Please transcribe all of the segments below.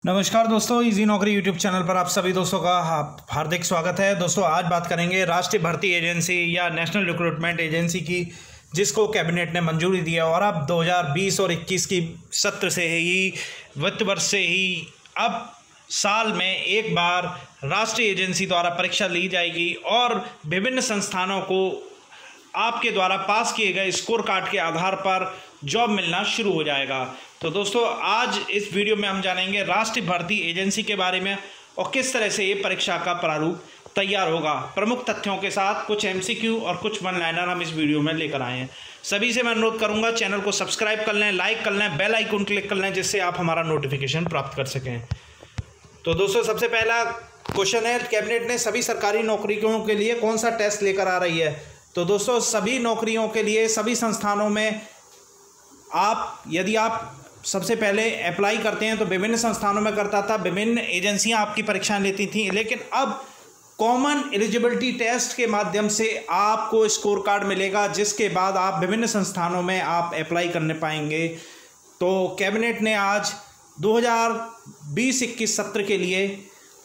नमस्कार दोस्तों, इजी नौकरी यूट्यूब चैनल पर आप सभी दोस्तों का हार्दिक स्वागत है। दोस्तों आज बात करेंगे राष्ट्रीय भर्ती एजेंसी या नेशनल रिक्रूटमेंट एजेंसी की, जिसको कैबिनेट ने मंजूरी दी है और अब 2020 और 21 की सत्र से ही, वित्त वर्ष से ही अब साल में एक बार राष्ट्रीय एजेंसी द्वारा परीक्षा ली जाएगी और विभिन्न संस्थानों को आपके द्वारा पास किए गए स्कोर कार्ड के आधार पर जॉब मिलना शुरू हो जाएगा। तो दोस्तों आज इस वीडियो में हम जानेंगे राष्ट्रीय भर्ती एजेंसी के बारे में और किस तरह से ये परीक्षा का प्रारूप तैयार होगा। प्रमुख तथ्यों के साथ कुछ एमसीक्यू और कुछ वन लाइनर हम इस वीडियो में लेकर आए हैं। सभी से मैं अनुरोध करूंगा चैनल को सब्सक्राइब कर लें, लाइक कर लें, बेल आइकन क्लिक कर लें, जिससे आप हमारा नोटिफिकेशन प्राप्त कर सकें। तो दोस्तों सबसे पहला क्वेश्चन है, कैबिनेट ने सभी सरकारी नौकरियों के लिए कौन सा टेस्ट लेकर आ रही है। तो दोस्तों सभी नौकरियों के लिए सभी संस्थानों में यदि आप सबसे पहले अप्लाई करते हैं तो विभिन्न संस्थानों में करता था, विभिन्न एजेंसियां आपकी परीक्षाएं लेती थीं, लेकिन अब कॉमन एलिजिबिलिटी टेस्ट के माध्यम से आपको स्कोर कार्ड मिलेगा, जिसके बाद आप विभिन्न संस्थानों में आप अप्लाई करने पाएंगे। तो कैबिनेट ने आज 2020-21 सत्र के लिए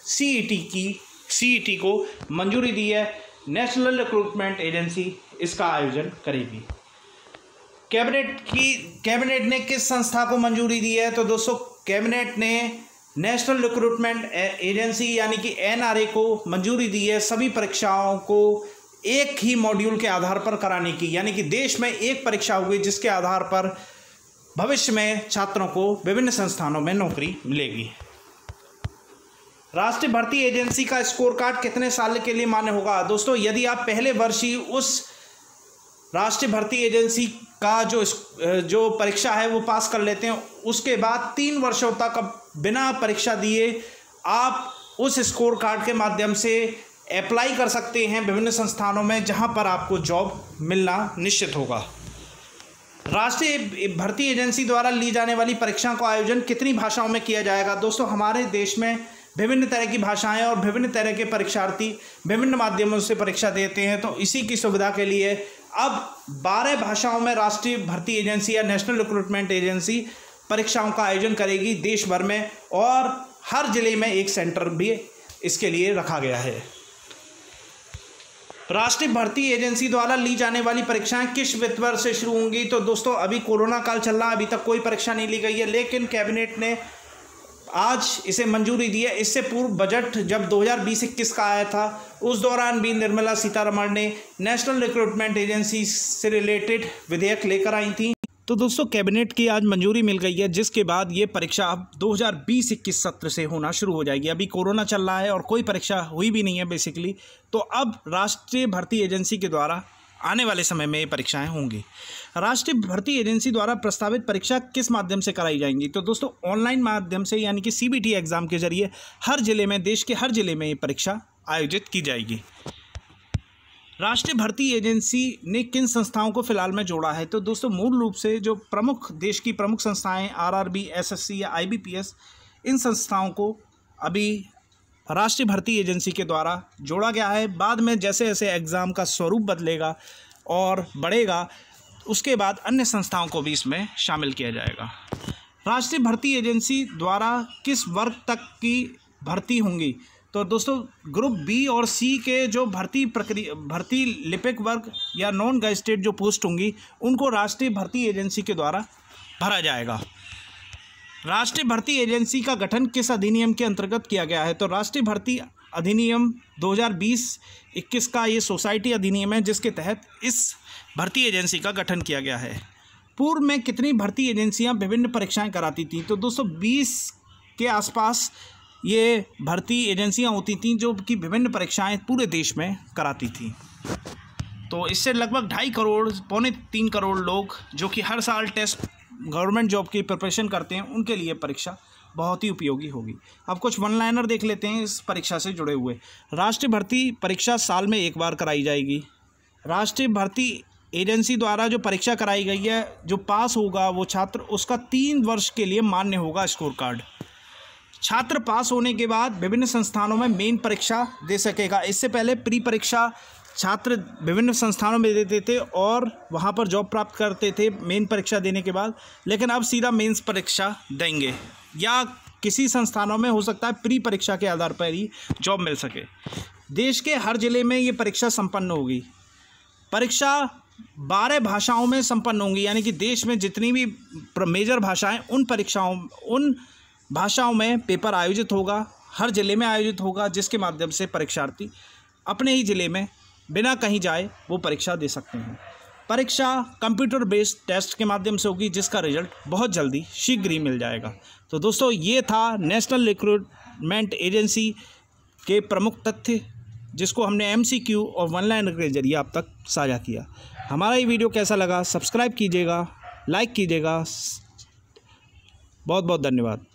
सीईटी को मंजूरी दी है। नेशनल रिक्रूटमेंट एजेंसी इसका आयोजन करेगी। कैबिनेट ने किस संस्था को मंजूरी दी है। तो दोस्तों कैबिनेट ने नेशनल रिक्रूटमेंट एजेंसी यानी कि एनआरए को मंजूरी दी है सभी परीक्षाओं को एक ही मॉड्यूल के आधार पर कराने की, यानी कि देश में एक परीक्षा होगी जिसके आधार पर भविष्य में छात्रों को विभिन्न संस्थानों में नौकरी मिलेगी। राष्ट्रीय भर्ती एजेंसी का स्कोर कार्ड कितने साल के लिए मान्य होगा। दोस्तों यदि आप पहले वर्ष ही उस राष्ट्रीय भर्ती एजेंसी का जो परीक्षा है वो पास कर लेते हैं, उसके बाद 3 वर्षों तक बिना परीक्षा दिए आप उस स्कोर कार्ड के माध्यम से अप्लाई कर सकते हैं विभिन्न संस्थानों में, जहां पर आपको जॉब मिलना निश्चित होगा। राष्ट्रीय भर्ती एजेंसी द्वारा ली जाने वाली परीक्षा का आयोजन कितनी भाषाओं में किया जाएगा। दोस्तों हमारे देश में विभिन्न तरह की भाषाएं और विभिन्न तरह के परीक्षार्थी विभिन्न माध्यमों से परीक्षा देते हैं, तो इसी की सुविधा के लिए अब 12 भाषाओं में राष्ट्रीय भर्ती एजेंसी या नेशनल रिक्रूटमेंट एजेंसी परीक्षाओं का आयोजन करेगी देश भर में, और हर जिले में एक सेंटर भी इसके लिए रखा गया है। राष्ट्रीय भर्ती एजेंसी द्वारा ली जाने वाली परीक्षाएं किस वित्त वर्ष से शुरू होंगी। तो दोस्तों अभी कोरोना काल चल रहा है, अभी तक कोई परीक्षा नहीं ली गई है, लेकिन कैबिनेट ने आज इसे मंजूरी दी है। इससे पूर्व बजट जब 2020-21 का आया था, उस दौरान भी निर्मला सीतारमण ने नेशनल रिक्रूटमेंट एजेंसी से रिलेटेड विधेयक लेकर आई थी। तो दोस्तों कैबिनेट की आज मंजूरी मिल गई है, जिसके बाद ये परीक्षा अब 2020-21 सत्र से होना शुरू हो जाएगी। अभी कोरोना चल रहा है और कोई परीक्षा हुई भी नहीं है बेसिकली, तो अब राष्ट्रीय भर्ती एजेंसी के द्वारा आने वाले समय में ये परीक्षाएं होंगी। राष्ट्रीय भर्ती एजेंसी द्वारा प्रस्तावित परीक्षा किस माध्यम से कराई जाएंगी। तो दोस्तों ऑनलाइन माध्यम से, यानी कि सीबीटी एग्ज़ाम के जरिए हर जिले में, देश के हर जिले में ये परीक्षा आयोजित की जाएगी। राष्ट्रीय भर्ती एजेंसी ने किन संस्थाओं को फिलहाल में जोड़ा है। तो दोस्तों मूल रूप से जो देश की प्रमुख संस्थाएं आरआरबी, एसएससी या आईबीपीएस, इन संस्थाओं को अभी राष्ट्रीय भर्ती एजेंसी के द्वारा जोड़ा गया है। बाद में जैसे जैसे एग्ज़ाम का स्वरूप बदलेगा और बढ़ेगा, उसके बाद अन्य संस्थाओं को भी इसमें शामिल किया जाएगा। राष्ट्रीय भर्ती एजेंसी द्वारा किस वर्ग तक की भर्ती होंगी। तो दोस्तों ग्रुप बी और सी के जो भर्ती लिपिक वर्ग या नॉन गैजेटेड जो पोस्ट होंगी, उनको राष्ट्रीय भर्ती एजेंसी के द्वारा भरा जाएगा। राष्ट्रीय भर्ती एजेंसी का गठन किस अधिनियम के अंतर्गत किया गया है। तो राष्ट्रीय भर्ती अधिनियम 2020-21 का ये सोसाइटी अधिनियम है, जिसके तहत इस भर्ती एजेंसी का गठन किया गया है। पूर्व में कितनी भर्ती एजेंसियां विभिन्न परीक्षाएं कराती थी। तो 220 के आसपास ये भर्ती एजेंसियां होती थीं, जो कि विभिन्न परीक्षाएं पूरे देश में कराती थी। तो इससे लगभग 2.5 करोड़, 2.25 करोड़ लोग जो कि हर साल टेस्ट गवर्नमेंट जॉब की प्रिपरेशन करते हैं, उनके लिए परीक्षा बहुत ही उपयोगी होगी। अब कुछ वन लाइनर देख लेते हैं इस परीक्षा से जुड़े हुए। राष्ट्रीय भर्ती परीक्षा साल में एक बार कराई जाएगी। राष्ट्रीय भर्ती एजेंसी द्वारा जो परीक्षा कराई गई है, जो पास होगा वो छात्र, उसका 3 वर्ष के लिए मान्य होगा स्कोर कार्ड। छात्र पास होने के बाद विभिन्न संस्थानों में मेन परीक्षा दे सकेगा। इससे पहले प्री परीक्षा छात्र विभिन्न संस्थानों में देते थे और वहां पर जॉब प्राप्त करते थे मेन परीक्षा देने के बाद, लेकिन अब सीधा मेंस परीक्षा देंगे या किसी संस्थानों में हो सकता है प्री परीक्षा के आधार पर ही जॉब मिल सके। देश के हर जिले में ये परीक्षा संपन्न होगी। परीक्षा 12 भाषाओं में संपन्न होंगी, यानी कि देश में जितनी भी मेजर भाषाएं उन भाषाओं में पेपर आयोजित होगा, हर जिले में आयोजित होगा, जिसके माध्यम से परीक्षार्थी अपने ही ज़िले में बिना कहीं जाए वो परीक्षा दे सकते हैं। परीक्षा कंप्यूटर बेस्ड टेस्ट के माध्यम से होगी, जिसका रिजल्ट बहुत जल्दी शीघ्र ही मिल जाएगा। तो दोस्तों, ये था नेशनल रिक्रूटमेंट एजेंसी के प्रमुख तथ्य, जिसको हमने MCQ और वन लाइनर के जरिए आप तक साझा किया। हमारा ये वीडियो कैसा लगा, सब्सक्राइब कीजिएगा, लाइक कीजिएगा। बहुत बहुत धन्यवाद।